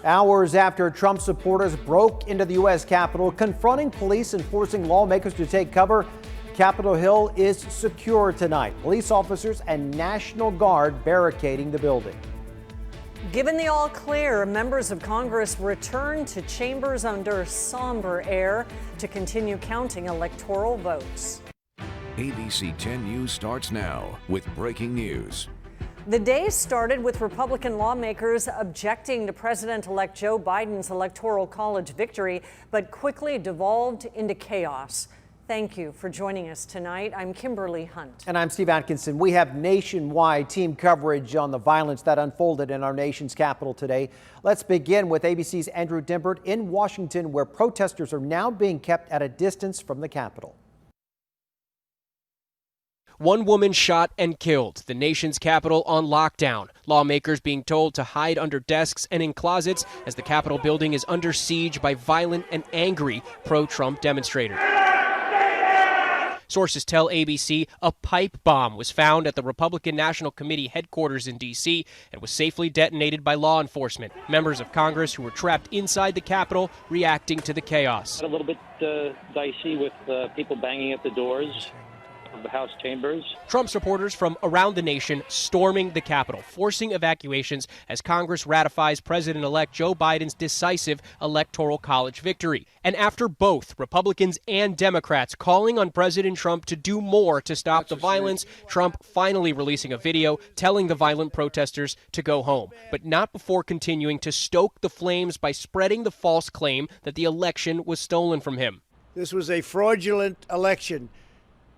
Hours after Trump supporters broke into the U.S. Capitol, confronting police and forcing lawmakers to take cover, Capitol Hill is secure tonight. Police officers and National Guard barricading the building. Given the all clear, members of Congress return to chambers under somber air to continue counting electoral votes. ABC 10 News starts now with breaking news. The day started with Republican lawmakers objecting to President-elect Joe Biden's Electoral College victory, but quickly devolved into chaos. Thank you for joining us tonight. I'm Kimberly Hunt. And I'm Steve Atkinson. We have nationwide team coverage on the violence that unfolded in our nation's capital today. Let's begin with ABC's Andrew Dymburt in Washington, where protesters are now being kept at a distance from the Capitol. One woman shot and killed, the nation's capital on lockdown. Lawmakers being told to hide under desks and in closets as the Capitol building is under siege by violent and angry pro-Trump demonstrators. Sources tell ABC a pipe bomb was found at the Republican National Committee headquarters in D.C. and was safely detonated by law enforcement. Members of Congress who were trapped inside the Capitol reacting to the chaos. A little bit dicey with people banging at the doors of the House chambers. Trump supporters from around the nation storming the Capitol, forcing evacuations as Congress ratifies President-elect Joe Biden's decisive Electoral College victory. And after both Republicans and Democrats calling on President Trump to do more to stop the violence, Trump finally releasing a video telling the violent protesters to go home, but not before continuing to stoke the flames by spreading the false claim that the election was stolen from him. This was a fraudulent election.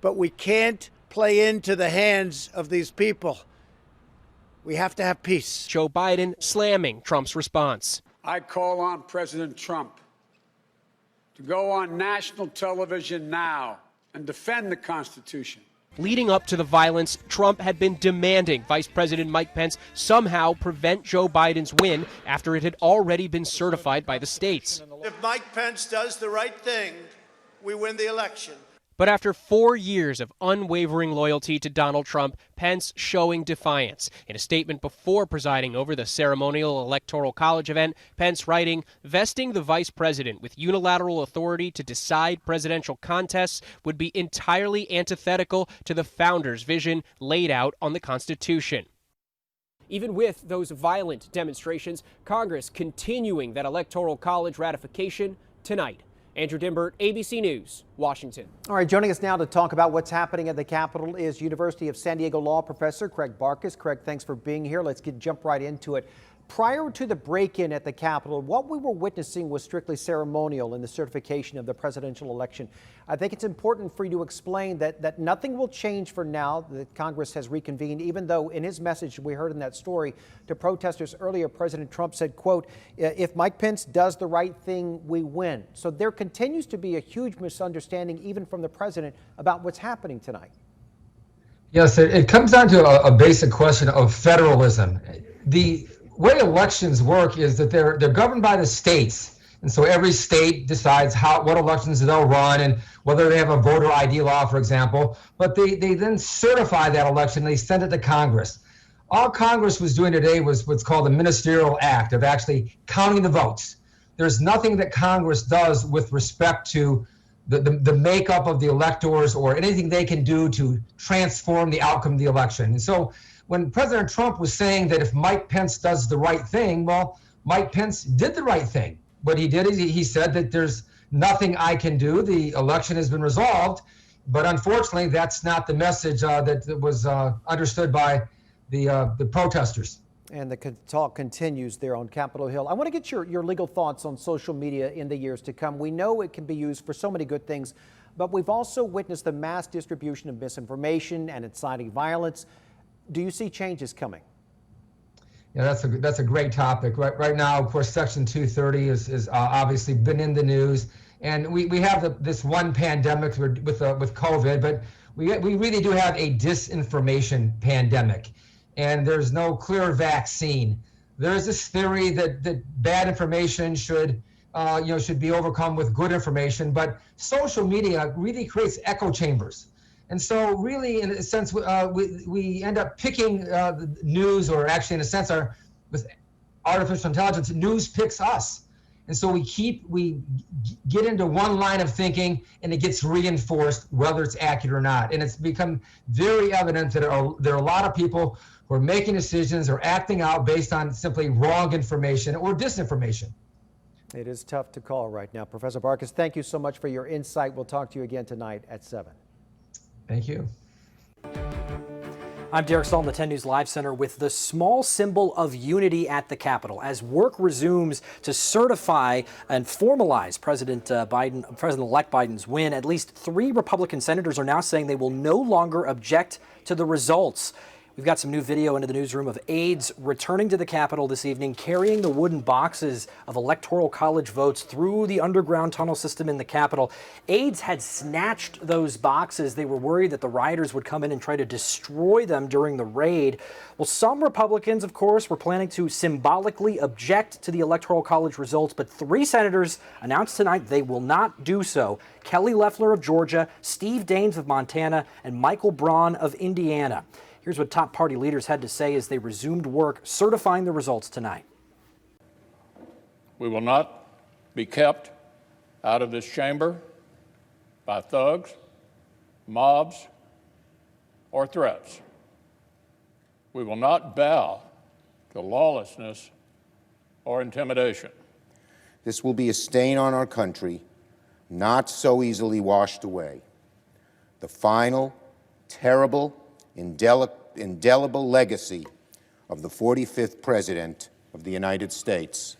But we can't play into the hands of these people. We have to have peace. Joe Biden slamming Trump's response. I call on President Trump to go on national television now and defend the Constitution. Leading up to the violence, Trump had been demanding Vice President Mike Pence somehow prevent Joe Biden's win after it had already been certified by the states. If Mike Pence does the right thing, we win the election. But after 4 years of unwavering loyalty to Donald Trump, Pence showing defiance. In a statement before presiding over the ceremonial Electoral College event, Pence writing, vesting the vice president with unilateral authority to decide presidential contests would be entirely antithetical to the founders' vision laid out on the Constitution. Even with those violent demonstrations, Congress continuing that Electoral College ratification tonight. Andrew Dymburt, ABC News, Washington. All right, joining us now to talk about what's happening at the Capitol is University of San Diego law professor Craig Barkas. Craig, thanks for being here. Let's jump right into it. Prior to the break-in at the Capitol, what we were witnessing was strictly ceremonial in the certification of the presidential election. I think it's important for you to explain that nothing will change for now that Congress has reconvened, even though in his message we heard in that story to protesters earlier, President Trump said, quote, if Mike Pence does the right thing, we win. So there continues to be a huge misunderstanding, even from the president, about what's happening tonight. Yes, it comes down to a basic question of federalism. The way elections work is that they're governed by the states, and so every state decides what elections they'll run and whether they have a voter ID law, for example. But they then certify that election. They send it to Congress. All Congress was doing today was what's called a ministerial act of actually counting the votes. There's nothing that Congress does with respect to the makeup of the electors or anything they can do to transform the outcome of the election. And so when President Trump was saying that if Mike Pence does the right thing, well, Mike Pence did the right thing. What he did is he said that there's nothing I can do. The election has been resolved. But unfortunately, that's not the message that was understood by the protesters. And the talk continues there on Capitol Hill. I want to get your legal thoughts on social media in the years to come. We know it can be used for so many good things, but we've also witnessed the mass distribution of misinformation and inciting violence. Do you see changes coming? Yeah, that's a great topic. Right now, of course, Section 230 is obviously been in the news, and we have this one pandemic with COVID, but we really do have a disinformation pandemic, and there's no clear vaccine. There is this theory that bad information should be overcome with good information, but social media really creates echo chambers. And so really, in a sense, we end up picking the news, or actually, in a sense, with artificial intelligence, news picks us. And so we get into one line of thinking, and it gets reinforced whether it's accurate or not. And it's become very evident that there are a lot of people who are making decisions or acting out based on simply wrong information or disinformation. It is tough to call right now. Professor Barkis, thank you so much for your insight. We'll talk to you again tonight at 7. Thank you. I'm Derek Stahl in the 10 News Live Center with the small symbol of unity at the Capitol as work resumes to certify and formalize President-elect Biden's win. At least 3 Republican senators are now saying they will no longer object to the results. We've got some new video into the newsroom of aides returning to the Capitol this evening, carrying the wooden boxes of Electoral College votes through the underground tunnel system in the Capitol. Aides had snatched those boxes. They were worried that the rioters would come in and try to destroy them during the raid. Well, some Republicans, of course, were planning to symbolically object to the Electoral College results, but 3 senators announced tonight they will not do so. Kelly Loeffler of Georgia, Steve Daines of Montana, and Michael Braun of Indiana. Here's what top party leaders had to say as they resumed work certifying the results tonight. We will not be kept out of this chamber by thugs, mobs, or threats. We will not bow to lawlessness or intimidation. This will be a stain on our country, not so easily washed away. The final, terrible, indelible legacy of the 45th President of the United States.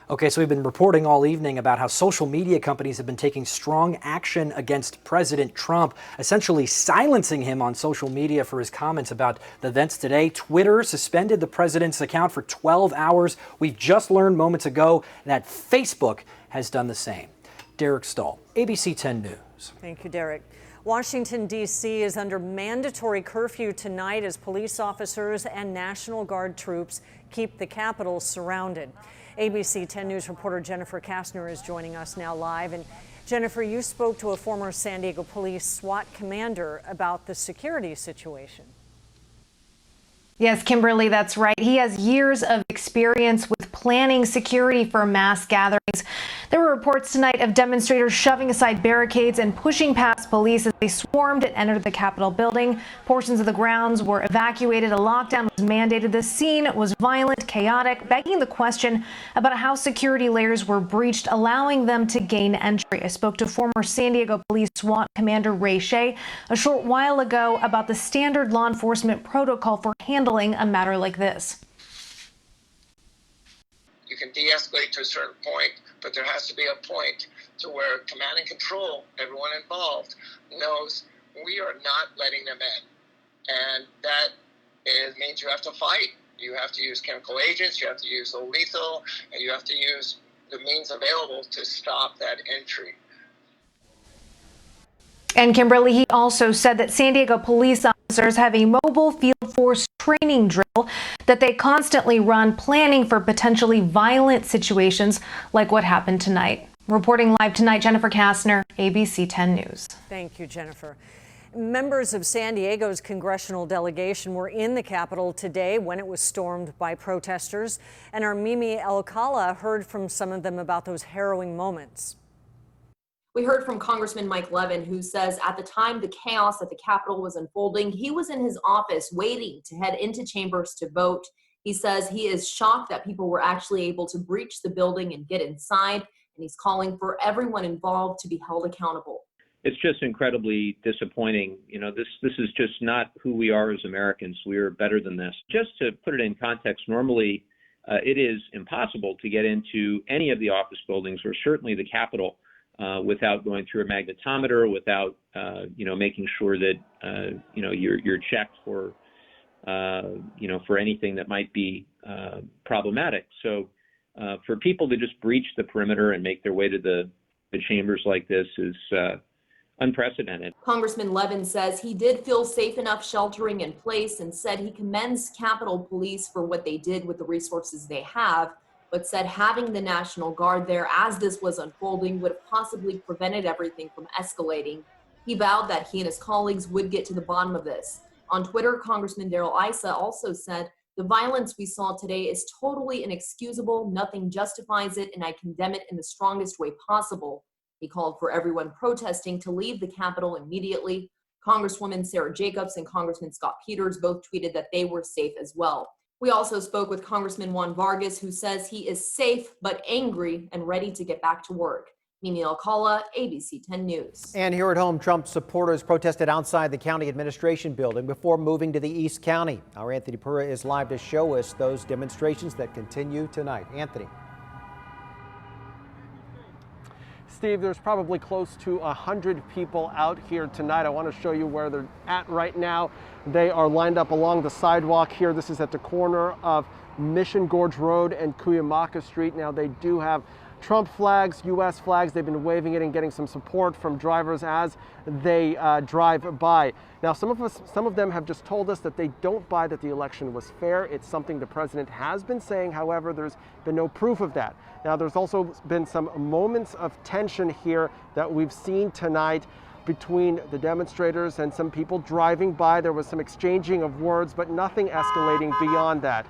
Okay, so we've been reporting all evening about how social media companies have been taking strong action against President Trump, essentially silencing him on social media for his comments about the events today. Twitter suspended the president's account for 12 hours. We've just learned moments ago that Facebook has done the same. Derek Stahl, ABC 10 News. Thank you, Derek. Washington, D.C. is under mandatory curfew tonight as police officers and National Guard troops keep the Capitol surrounded. ABC 10 News reporter Jennifer Kastner is joining us now live. And Jennifer, you spoke to a former San Diego police SWAT commander about the security situation. Yes, Kimberly, that's right. He has years of experience with planning security for mass gatherings. There were reports tonight of demonstrators shoving aside barricades and pushing past police as they swarmed and entered the Capitol building. Portions of the grounds were evacuated. A lockdown was mandated. The scene was violent, chaotic, begging the question about how security layers were breached, allowing them to gain entry. I spoke to former San Diego Police SWAT Commander Ray Shea a short while ago about the standard law enforcement protocol for handling a matter like this. You can de-escalate to a certain point, but there has to be a point to where command and control, everyone involved, knows we are not letting them in. And that means you have to fight. You have to use chemical agents, you have to use lethal, and you have to use the means available to stop that entry. And Kimberly, he also said that San Diego police officers have a mobile field force training drill that they constantly run, planning for potentially violent situations like what happened tonight. Reporting live tonight, Jennifer Kastner, ABC 10 News. Thank you, Jennifer. Members of San Diego's congressional delegation were in the Capitol today when it was stormed by protesters. And our Mimi Alcala heard from some of them about those harrowing moments. We heard from Congressman Mike Levin, who says at the time the chaos at the Capitol was unfolding, he was in his office waiting to head into chambers to vote. He says he is shocked that people were actually able to breach the building and get inside, and he's calling for everyone involved to be held accountable. It's just incredibly disappointing. You know, this is just not who we are as Americans. We are better than this. Just to put it in context, normally it is impossible to get into any of the office buildings, or certainly the Capitol, without going through a magnetometer, without making sure that you're checked for for anything that might be problematic. So for people to just breach the perimeter and make their way to the chambers like this is unprecedented. Congressman Levin says he did feel safe enough sheltering in place and said he commends Capitol Police for what they did with the resources they have, but said having the National Guard there as this was unfolding would have possibly prevented everything from escalating. He vowed that he and his colleagues would get to the bottom of this. On Twitter, Congressman Darrell Issa also said, "The violence we saw today is totally inexcusable. Nothing justifies it, and I condemn it in the strongest way possible." He called for everyone protesting to leave the Capitol immediately. Congresswoman Sarah Jacobs and Congressman Scott Peters both tweeted that they were safe as well. We also spoke with Congressman Juan Vargas, who says he is safe but angry and ready to get back to work. Mimi Alcala, ABC 10 News. And here at home, Trump supporters protested outside the county administration building before moving to the East County. Our Anthony Pura is live to show us those demonstrations that continue tonight. Anthony. Steve, there's probably close to 100 people out here tonight. I want to show you where they're at right now. They are lined up along the sidewalk here. This is at the corner of Mission Gorge Road and Cuyamaca Street. Now, they do have Trump flags, U.S. flags. They've been waving it and getting some support from drivers as they drive by. Now, some of them have just told us that they don't buy that the election was fair. It's something the president has been saying. However, there's been no proof of that. Now, there's also been some moments of tension here that we've seen tonight between the demonstrators and some people driving by. There was some exchanging of words, but nothing escalating beyond that.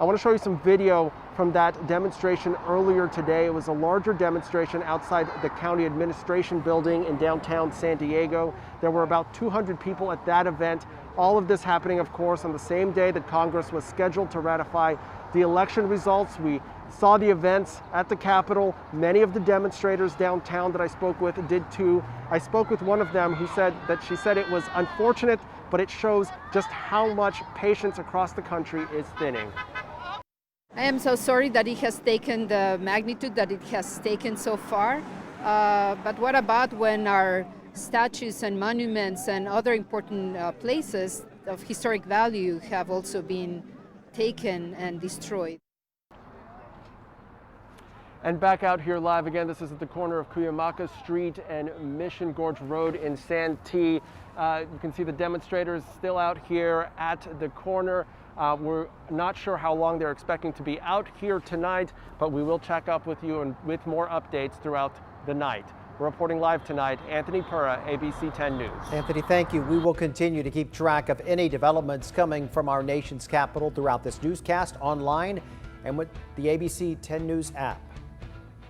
I want to show you some video from that demonstration earlier today. It was a larger demonstration outside the county administration building in downtown San Diego. There were about 200 people at that event. All of this happening, of course, on the same day that Congress was scheduled to ratify the election results. We saw the events at the Capitol. Many of the demonstrators downtown that I spoke with did too. I spoke with one of them who said that she said it was unfortunate, but it shows just how much patience across the country is thinning. I am so sorry that it has taken the magnitude that it has taken so far. But what about when our statues and monuments and other important places of historic value have also been taken and destroyed? And back out here live again, this is at the corner of Cuyamaca Street and Mission Gorge Road in Santee. You can see the demonstrators still out here at the corner. We're not sure how long they're expecting to be out here tonight, but we will check up with you and with more updates throughout the night. We're reporting live tonight, Anthony Pura, ABC 10 News. Anthony, thank you. We will continue to keep track of any developments coming from our nation's capital throughout this newscast, online, and with the ABC 10 News app.